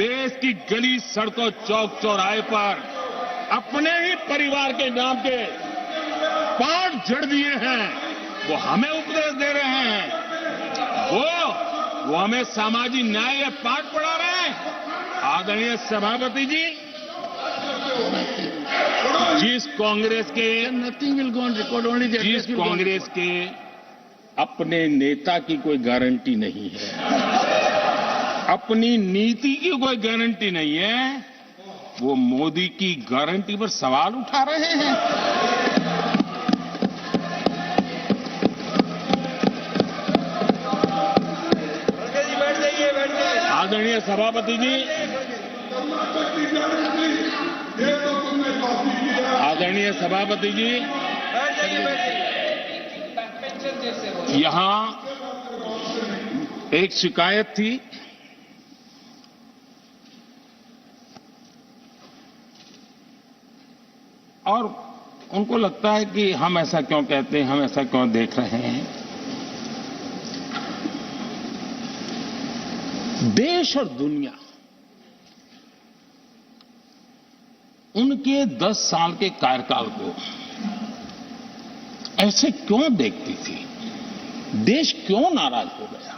देश की गली सड़कों चौक चौराहे पर अपने ही परिवार के नाम के पाठ जड़ दिए हैं, वो हमें उपदेश दे रहे हैं, वो हमें सामाजिक न्याय के पाठ पढ़ा रहे हैं। आदरणीय सभापति जी, जिस कांग्रेस के अपने नेता की कोई गारंटी नहीं है, अपनी नीति की कोई गारंटी नहीं है, वो मोदी की गारंटी पर सवाल उठा रहे हैं। आदरणीय सभापति जी, आदरणीय सभापति जी, यहां एक शिकायत थी, और उनको लगता है कि हम ऐसा क्यों कहते हैं, हम ऐसा क्यों देख रहे हैं। देश और दुनिया उनके 10 साल के कार्यकाल को ऐसे क्यों देखती थी, देश क्यों नाराज हो गया।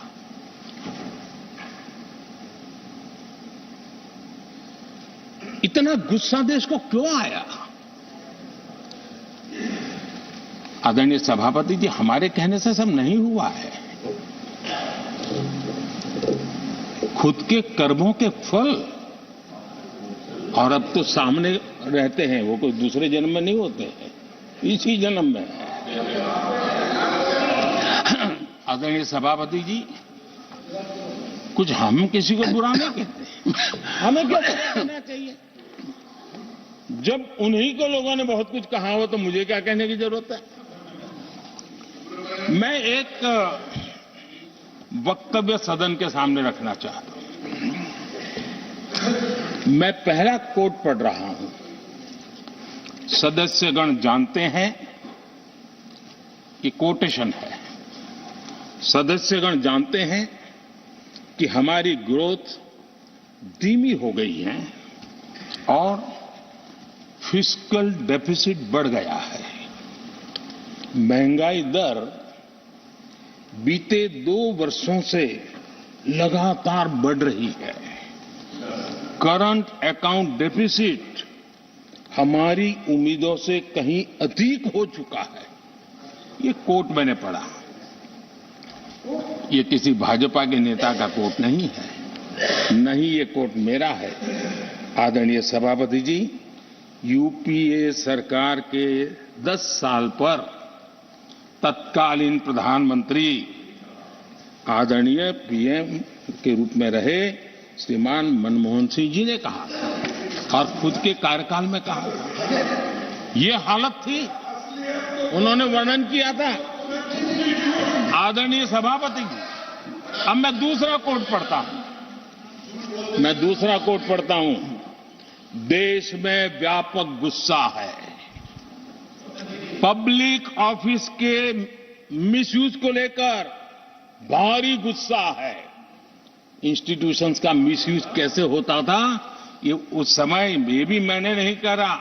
इतना गुस्सा देश को क्यों आया। आदरणीय सभापति जी, हमारे कहने से सब नहीं हुआ है, खुद के कर्मों के फल और अब तो सामने रहते हैं, वो कोई दूसरे जन्म में नहीं होते हैं, इसी जन्म में। आदरणीय सभापति जी, कुछ हम किसी को बुरा नहीं कहते, हमें क्या कहना चाहिए। जब उन्हीं को लोगों ने बहुत कुछ कहा हो तो मुझे क्या कहने की जरूरत है। मैं एक वक्तव्य सदन के सामने रखना चाहता हूं। मैं पहला कोट पढ़ रहा हूं। सदस्यगण जानते हैं कि कोटेशन है। सदस्यगण जानते हैं कि हमारी ग्रोथ धीमी हो गई है और फिस्कल डेफिसिट बढ़ गया है। महंगाई दर बीते 2 वर्षों से लगातार बढ़ रही है। करंट अकाउंट डेफिसिट हमारी उम्मीदों से कहीं अधिक हो चुका है। ये कोट मैंने पढ़ा, ये किसी भाजपा के नेता का कोट नहीं है, नहीं ये कोट मेरा है। आदरणीय सभापति जी, यूपीए सरकार के 10 साल पर तत्कालीन प्रधानमंत्री आदरणीय पीएम के रूप में रहे श्रीमान मनमोहन सिंह जी ने कहा और खुद के कार्यकाल में कहा, ये हालत थी, उन्होंने वर्णन किया था। आदरणीय सभापति जी, अब मैं दूसरा कोट पढ़ता हूं। देश में व्यापक गुस्सा है, पब्लिक ऑफिस के मिसयूज को लेकर भारी गुस्सा है। इंस्टीट्यूशंस का मिसयूज कैसे होता था, ये उस समय में भी मैंने नहीं करा,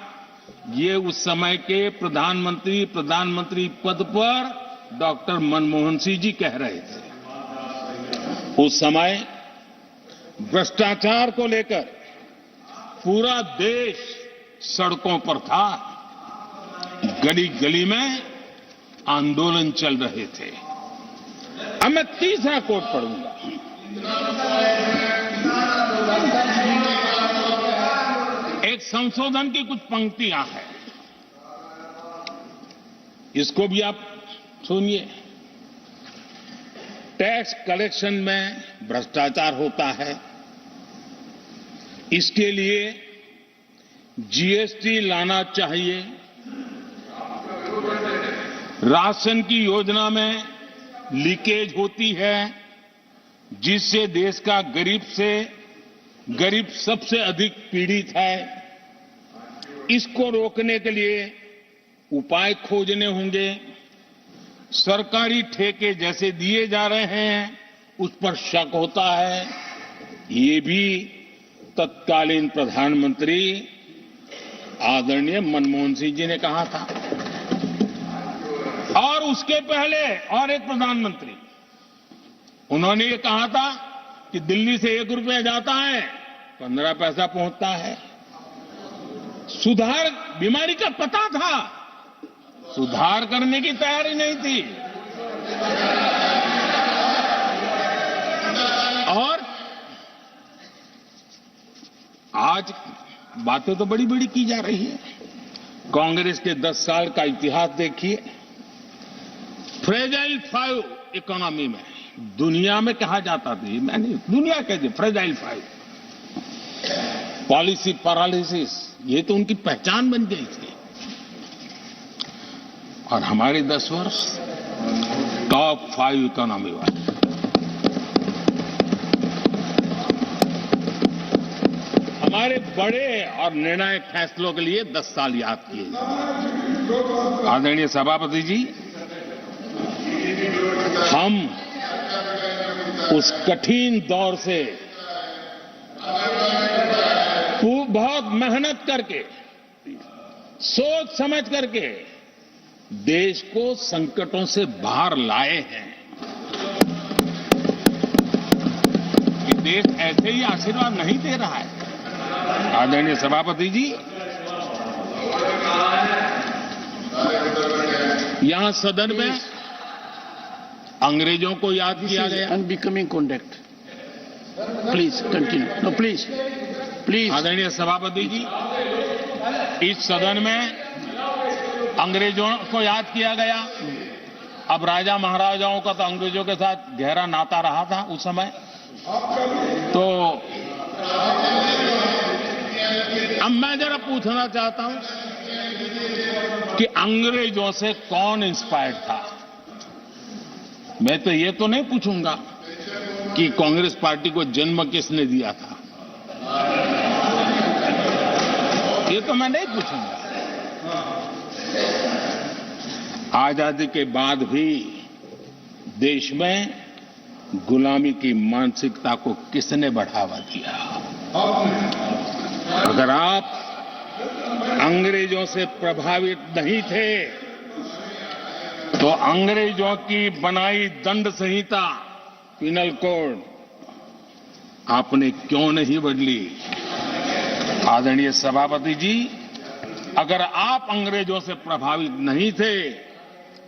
ये उस समय के प्रधानमंत्री पद पर डॉक्टर मनमोहन सिंह जी कह रहे थे। उस समय भ्रष्टाचार को लेकर पूरा देश सड़कों पर था, गली गली में आंदोलन चल रहे थे। अब मैं तीसरा कोट पढ़ूंगा। एक संशोधन की कुछ पंक्तियां हैं, इसको भी आप सुनिए। टैक्स कलेक्शन में भ्रष्टाचार होता है, इसके लिए जीएसटी लाना चाहिए। राशन की योजना में लीकेज होती है, जिससे देश का गरीब सबसे अधिक पीड़ित है। इसको रोकने के लिए उपाय खोजने होंगे। सरकारी ठेके जैसे दिए जा रहे हैं, उस पर शक होता है। ये भी तत्कालीन प्रधानमंत्री आदरणीय मनमोहन सिंह जी ने कहा था। और उसके पहले और एक प्रधानमंत्री, उन्होंने ये कहा था कि दिल्ली से 1 रुपया जाता है 15 पैसा पहुंचता है। सुधार, बीमारी का पता था, सुधार करने की तैयारी नहीं थी। और आज बातें तो बड़ी बड़ी की जा रही है। कांग्रेस के 10 साल का इतिहास देखिए। फ्रेजाइल 5 इकोनॉमी में दुनिया में कहा जाता था, मैंने दुनिया कहते फ्रेजाइल 5, पॉलिसी पैरालिसिस, ये तो उनकी पहचान बन गई थी। और हमारे 10 वर्ष टॉप 5 इकोनॉमी वाले। हमारे बड़े और निर्णायक फैसलों के लिए 10 साल याद किए जाए। आदरणीय सभापति जी, हम उस कठिन दौर से बहुत मेहनत करके, सोच समझ करके देश को संकटों से बाहर लाए हैं। कि देश ऐसे ही आशीर्वाद नहीं दे रहा है। आदरणीय सभापति जी, यहां सदन में अंग्रेजों को याद किया गया। Unbecoming conduct, please continue. No please please. आदरणीय सभापति जी, इस सदन में अंग्रेजों को याद किया गया। अब राजा महाराजाओं का तो अंग्रेजों के साथ गहरा नाता रहा था उस समय। तो अब मैं जरा पूछना चाहता हूं कि अंग्रेजों से कौन इंस्पायर्ड था। मैं तो ये तो नहीं पूछूंगा कि कांग्रेस पार्टी को जन्म किसने दिया था, ये तो मैं नहीं पूछूंगा। आजादी के बाद भी देश में गुलामी की मानसिकता को किसने बढ़ावा दिया। अगर आप अंग्रेजों से प्रभावित नहीं थे तो अंग्रेजों की बनाई दंड संहिता, पिनल कोड, आपने क्यों नहीं बदली। आदरणीय सभापति जी, अगर आप अंग्रेजों से प्रभावित नहीं थे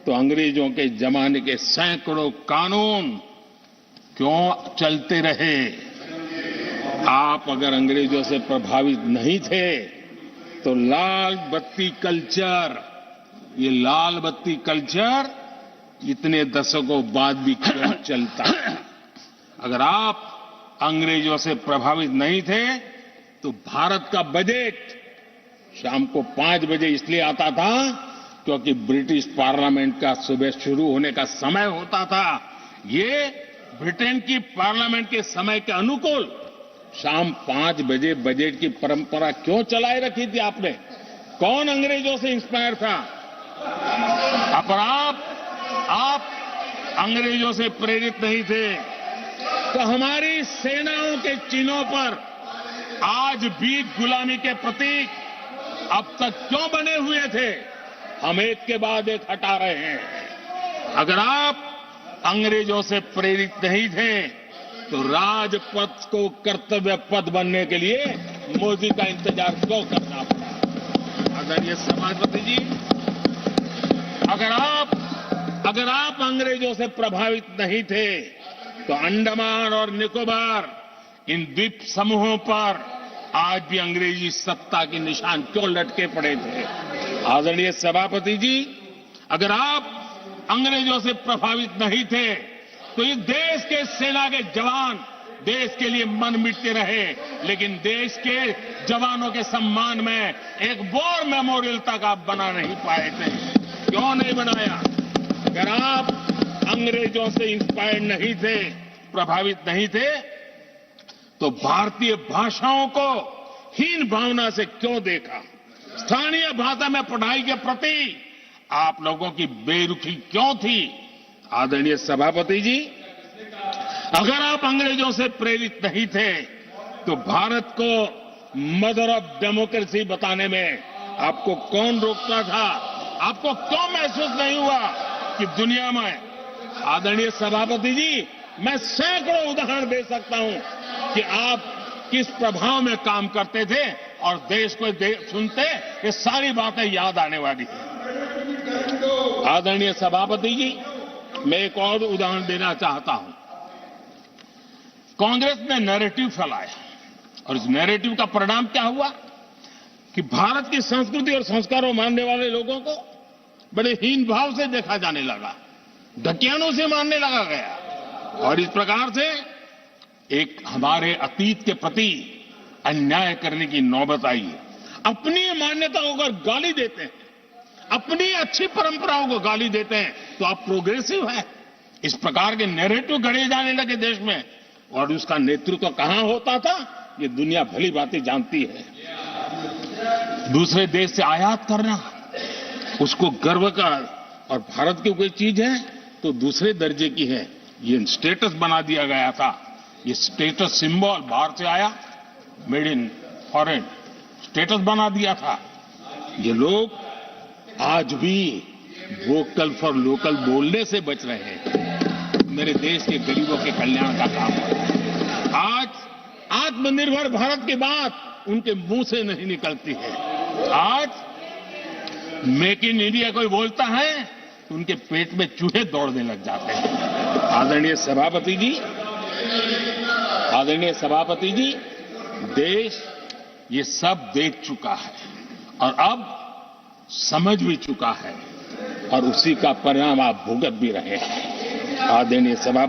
तो अंग्रेजों के जमाने के सैकड़ों कानून क्यों चलते रहे। आप अगर अंग्रेजों से प्रभावित नहीं थे तो लाल बत्ती कल्चर, ये लाल बत्ती कल्चर इतने दशकों बाद भी क्यों चलता। अगर आप अंग्रेजों से प्रभावित नहीं थे तो भारत का बजट शाम को 5 बजे इसलिए आता था क्योंकि ब्रिटिश पार्लियामेंट का सुबह शुरू होने का समय होता था। ये ब्रिटेन की पार्लियामेंट के समय के अनुकूल शाम 5 बजे बजट की परंपरा क्यों चलाए रखी थी आपने। कौन अंग्रेजों से इंस्पायर था। पर आप अंग्रेजों से प्रेरित नहीं थे तो हमारी सेनाओं के चिन्हों पर आज भी गुलामी के प्रतीक अब तक क्यों बने हुए थे। हम एक के बाद एक हटा रहे हैं। अगर आप अंग्रेजों से प्रेरित नहीं थे तो राजपथ को कर्तव्य पथ बनने के लिए मोदी का इंतजार क्यों करना पड़ा। आदरणीय सभापति जी, अगर आप अंग्रेजों से प्रभावित नहीं थे तो अंडमान और निकोबार, इन द्वीप समूहों पर आज भी अंग्रेजी सत्ता के निशान क्यों लटके पड़े थे। आदरणीय सभापति जी, अगर आप अंग्रेजों से प्रभावित नहीं थे तो इस देश के सेना के जवान देश के लिए मन मिटते रहे, लेकिन देश के जवानों के सम्मान में एक वॉर मेमोरियल तक आप बना नहीं पाए थे। क्यों नहीं बनाया। अगर आप अंग्रेजों से इंस्पायर्ड नहीं थे, प्रभावित नहीं थे, तो भारतीय भाषाओं को हीन भावना से क्यों देखा। स्थानीय भाषा में पढ़ाई के प्रति आप लोगों की बेरुखी क्यों थी। आदरणीय सभापति जी, अगर आप अंग्रेजों से प्रेरित नहीं थे तो भारत को मदर ऑफ डेमोक्रेसी बताने में आपको कौन रोकता था? आपको क्यों महसूस नहीं हुआ कि दुनिया में, आदरणीय सभापति जी, मैं सैकड़ों उदाहरण दे सकता हूं कि आप किस प्रभाव में काम करते थे और देश को सुनते ये सारी बातें याद आने वाली है। आदरणीय सभापति जी, मैं एक और उदाहरण देना चाहता हूं। कांग्रेस ने नैरेटिव फैलाया और इस नैरेटिव का परिणाम क्या हुआ कि भारत की संस्कृति और संस्कारों मानने वाले लोगों को बड़े हीन भाव से देखा जाने लगा, ढकियानों से मानने लगा गया और इस प्रकार से एक हमारे अतीत के प्रति अन्याय करने की नौबत आई है। अपनी मान्यताओं को गाली देते हैं, अपनी अच्छी परंपराओं को गाली देते हैं तो आप प्रोग्रेसिव है। इस प्रकार के नैरेटिव गढ़े जाने लगे देश में और उसका नेतृत्व कहां होता था ये दुनिया भली बातें जानती है। दूसरे देश से आयात करना, उसको गर्व का, और भारत की कोई चीज है तो दूसरे दर्जे की है, ये स्टेटस बना दिया गया था। ये स्टेटस सिंबल बाहर से आया, मेड इन फॉरेन स्टेटस बना दिया था। ये लोग आज भी वोकल फॉर लोकल बोलने से बच रहे हैं। मेरे देश के गरीबों के कल्याण का काम है। आज आत्मनिर्भर भारत की बात उनके मुंह से नहीं निकलती है। आज मेक इन इंडिया कोई बोलता है तो उनके पेट में चूहे दौड़ने लग जाते हैं। आदरणीय सभापति जी, देश ये सब देख चुका है और अब समझ भी चुका है और उसी का परिणाम आप भुगत भी रहे हैं। आदरणीय सभापति